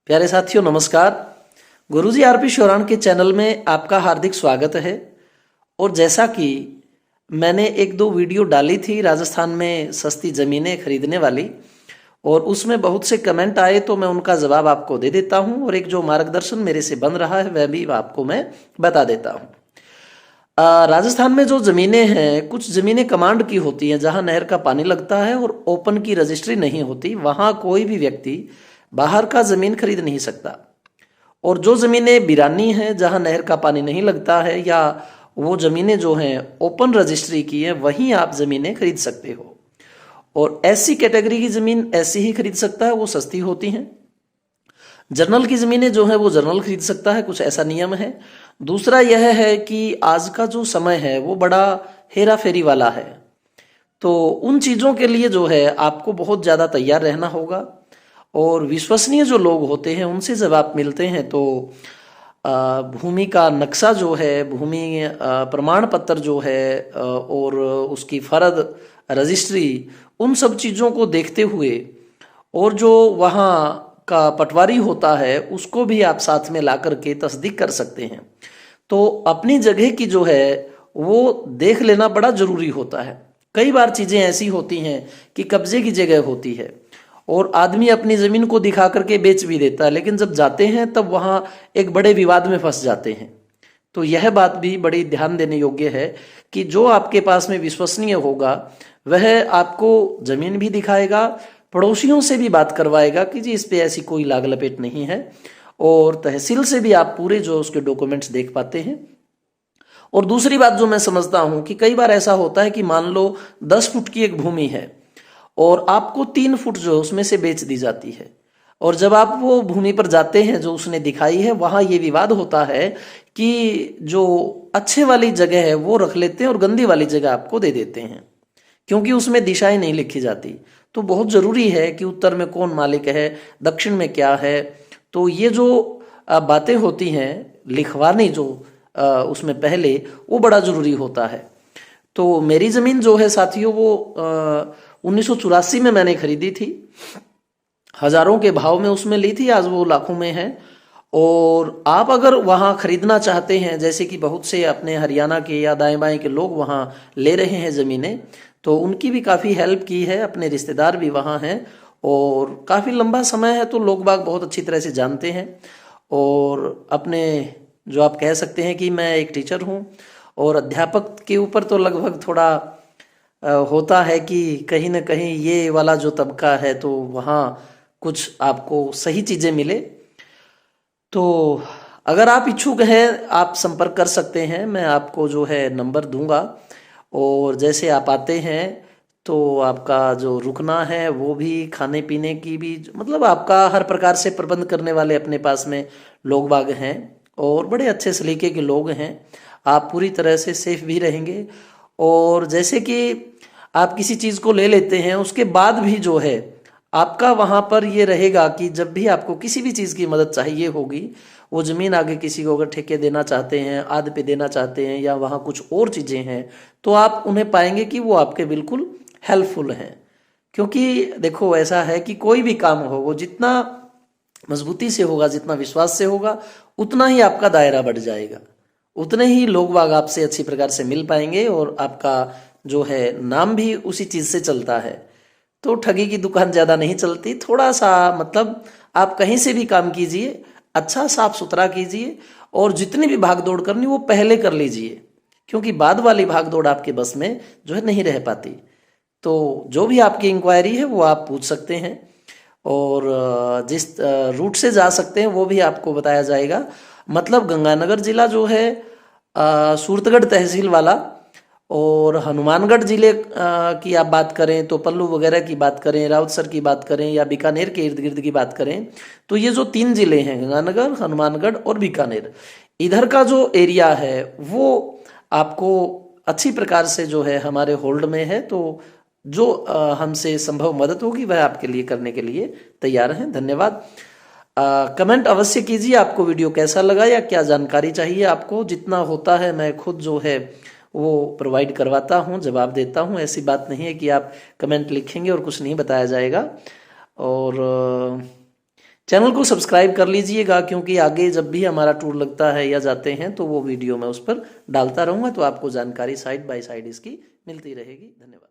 प्यारे साथियों नमस्कार। गुरुजी आरपी शोरान के चैनल में आपका हार्दिक स्वागत है। और जैसा कि मैंने एक दो वीडियो डाली थी राजस्थान में सस्ती ज़मीनें खरीदने वाली, और उसमें बहुत से कमेंट आए, तो मैं उनका जवाब आपको दे देता हूं और एक जो मार्गदर्शन मेरे से बन रहा है वह भी आपको मैं बता देता हूं। राजस्थान में जो ज़मीनें हैं, कुछ ज़मीनें कमांड की होती हैं जहां नहर का पानी लगता है और ओपन की रजिस्ट्री नहीं होती, वहां कोई भी व्यक्ति बाहर का ज़मीन खरीद नहीं सकता। और जो ज़मीनें बिरानी हैं जहां नहर का पानी नहीं लगता है, या वो ज़मीनें जो हैं ओपन रजिस्ट्री की हैं, वहीं आप ज़मीनें खरीद सकते हो। और ऐसी कैटेगरी की ज़मीन ऐसी ही खरीद सकता है, वो सस्ती होती हैं। जर्नल की ज़मीनें जो है वो जर्नल खरीद सकता है, कुछ ऐसा नियम है। दूसरा यह है कि आज का जो समय है वो बड़ा हेरा फेरी वाला है, तो उन चीज़ों के लिए जो है आपको बहुत ज़्यादा तैयार रहना होगा। और विश्वसनीय जो लोग होते हैं उनसे जब आप मिलते हैं तो भूमि का नक्शा जो है, भूमि प्रमाण पत्र जो है, और उसकी फर्द रजिस्ट्री, उन सब चीज़ों को देखते हुए, और जो वहाँ का पटवारी होता है उसको भी आप साथ में ला करके तस्दीक कर सकते हैं। तो अपनी जगह की जो है वो देख लेना बड़ा ज़रूरी होता है। कई बार चीज़ें ऐसी होती हैं कि कब्जे की जगह होती है और आदमी अपनी ज़मीन को दिखा करके बेच भी देता है, लेकिन जब जाते हैं तब वहाँ एक बड़े विवाद में फंस जाते हैं। तो यह बात भी बड़ी ध्यान देने योग्य है कि जो आपके पास में विश्वसनीय होगा वह आपको ज़मीन भी दिखाएगा, पड़ोसियों से भी बात करवाएगा कि जी इस पे ऐसी कोई लाग लपेट नहीं है, और तहसील से भी आप पूरे जो उसके डॉक्यूमेंट्स देख पाते हैं। और दूसरी बात जो मैं समझता हूँ कि कई बार ऐसा होता है कि मान लो 10 फुट की एक भूमि है और आपको 3 फुट जो है उसमें से बेच दी जाती है, और जब आप वो भूमि पर जाते हैं जो उसने दिखाई है, वहाँ ये विवाद होता है कि जो अच्छे वाली जगह है वो रख लेते हैं और गंदी वाली जगह आपको दे देते हैं, क्योंकि उसमें दिशाएं नहीं लिखी जाती। तो बहुत ज़रूरी है कि उत्तर में कौन मालिक है, दक्षिण में क्या है। तो ये जो बातें होती हैं लिखवानी जो उसमें पहले, वो बड़ा ज़रूरी होता है। तो मेरी ज़मीन जो है साथियों वो 1984 में मैंने खरीदी थी, हज़ारों के भाव में उसमें ली थी, आज वो लाखों में है। और आप अगर वहाँ खरीदना चाहते हैं, जैसे कि बहुत से अपने हरियाणा के या दाएं बाएं के लोग वहाँ ले रहे हैं ज़मीनें, तो उनकी भी काफ़ी हेल्प की है, अपने रिश्तेदार भी वहाँ हैं और काफ़ी लंबा समय है, तो लोग बाग बहुत अच्छी तरह से जानते हैं। और अपने जो आप कह सकते हैं कि मैं एक टीचर हूँ, और अध्यापक के ऊपर तो लगभग थोड़ा होता है कि कहीं ना कहीं ये वाला जो तबका है तो वहाँ कुछ आपको सही चीज़ें मिले। तो अगर आप इच्छुक हैं आप संपर्क कर सकते हैं, मैं आपको जो है नंबर दूंगा। और जैसे आप आते हैं तो आपका जो रुकना है वो भी, खाने पीने की भी, मतलब आपका हर प्रकार से प्रबंध करने वाले अपने पास में लोग बाग हैं और बड़े अच्छे सलीके के लोग हैं। आप पूरी तरह से सेफ भी रहेंगे। और जैसे कि आप किसी चीज़ को ले लेते हैं उसके बाद भी जो है आपका वहाँ पर ये रहेगा कि जब भी आपको किसी भी चीज़ की मदद चाहिए होगी, वो ज़मीन आगे किसी को अगर ठेके देना चाहते हैं, आध पे देना चाहते हैं, या वहाँ कुछ और चीज़ें हैं, तो आप उन्हें पाएंगे कि वो आपके बिल्कुल हेल्पफुल हैं। क्योंकि देखो ऐसा है कि कोई भी काम हो वो जितना मजबूती से होगा, जितना विश्वास से होगा, उतना ही आपका दायरा बढ़ जाएगा, उतने ही लोग बाग आपसे अच्छी प्रकार से मिल पाएंगे, और आपका जो है नाम भी उसी चीज़ से चलता है। तो ठगी की दुकान ज़्यादा नहीं चलती। थोड़ा सा मतलब आप कहीं से भी काम कीजिए, अच्छा साफ सुथरा कीजिए, और जितनी भी भाग दौड़ करनी वो पहले कर लीजिए, क्योंकि बाद वाली भाग दौड़ आपके बस में जो है नहीं रह पाती। तो जो भी आपकी इंक्वायरी है वो आप पूछ सकते हैं, और जिस रूट से जा सकते हैं वो भी आपको बताया जाएगा। मतलब गंगानगर जिला जो है, सूरतगढ़ तहसील वाला, और हनुमानगढ़ जिले की आप बात करें तो पल्लू वगैरह की बात करें, राउतसर की बात करें, या बीकानेर के इर्द गिर्द की बात करें, तो ये जो 3 जिले हैं, गंगानगर, हनुमानगढ़ और बीकानेर, इधर का जो एरिया है वो आपको अच्छी प्रकार से जो है हमारे होल्ड में है। तो जो हमसे संभव मदद होगी वह आपके लिए करने के लिए तैयार हैं। धन्यवाद। कमेंट अवश्य कीजिए आपको वीडियो कैसा लगा, या क्या जानकारी चाहिए आपको। जितना होता है मैं खुद जो है वो प्रोवाइड करवाता हूँ, जवाब देता हूँ। ऐसी बात नहीं है कि आप कमेंट लिखेंगे और कुछ नहीं बताया जाएगा। और चैनल को सब्सक्राइब कर लीजिएगा, क्योंकि आगे जब भी हमारा टूर लगता है या जाते हैं तो वो वीडियो मैं उस पर डालता रहूँगा, तो आपको जानकारी साइड बाय साइड इसकी मिलती रहेगी। धन्यवाद।